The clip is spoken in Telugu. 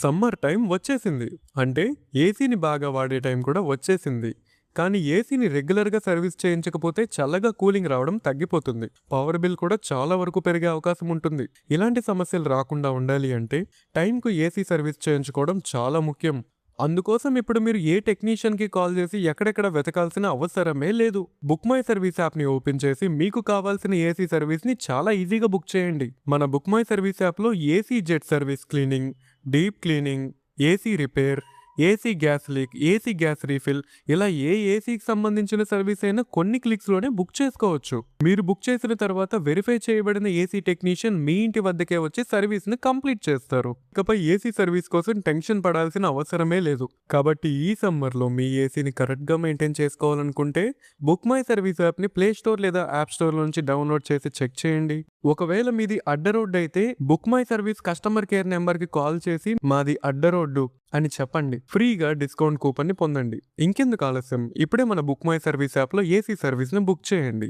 సమ్మర్ టైం వచ్చేసింది. అంటే ఏసీని బాగా వాడే టైం కూడా వచ్చేసింది. కానీ ఏసీని రెగ్యులర్‌గా సర్వీస్ చేయించకపోతే చల్లగా కూలింగ్ రావడం తగ్గిపోతుంది. పవర్ బిల్ కూడా చాలా వరకు పెరిగే అవకాశం ఉంటుంది. ఇలాంటి సమస్యలు రాకుండా ఉండాలి అంటే టైంకు ఏసీ సర్వీస్ చేయించుకోవడం చాలా ముఖ్యం. అందుకోసం ఇప్పుడు మీరు ఏ టెక్నీషియన్‌కి కాల్ చేసి ఎక్కడెక్కడ వెతకాల్సిన అవసరమే లేదు. బుక్ మై సర్వీస్ యాప్‌ని ఓపెన్ చేసి మీకు కావాల్సిన ఏసీ సర్వీస్‌ని చాలా ఈజీగా బుక్ చేయండి. మన బుక్ మై సర్వీస్ యాప్‌లో AC jet service cleaning, deep cleaning, AC repair, AC gas leak, AC gas refill ఇలా ఏ ఏసీకి సంబంధించిన సర్వీస్ అయినా కొన్ని క్లిక్స్‌లోనే బుక్ చేసుకోవచ్చు. మీరు బుక్ చేసిన తర్వాత వెరిఫై చేయబడిన ఏసీ టెక్నీషియన్ మీ ఇంటి వద్దకే వచ్చి సర్వీస్‌ని కంప్లీట్ చేస్తారు. ఇకపై ఏసీ సర్వీస్ కోసం టెన్షన్ పడాల్సిన అవసరమే లేదు. కాబట్టి ఈ సమ్మర్‌లో మీ ఏసీని కరెక్ట్‌గా మెయింటైన్ చేసుకోవాలనుకుంటే బుక్ మై సర్వీస్ యాప్‌ని ప్లే స్టోర్ లేదా యాప్ స్టోర్ నుంచి డౌన్లోడ్ చేసి చెక్ చేయండి. ఒకవేళ మీది అడ్డ రోడ్ అయితే book my service customer care నెంబర్‌కి కాల్ చేసి మాది అడ్డ రోడ్డు అని చెప్పండి. ఫ్రీగా డిస్కౌంట్ కూపన్ని పొందండి. ఇంకెందుకు ఆలస్యం, ఇప్పుడే మన బుక్ మై సర్వీస్ యాప్‌లో ఏసీ సర్వీస్‌ని బుక్ చేయండి.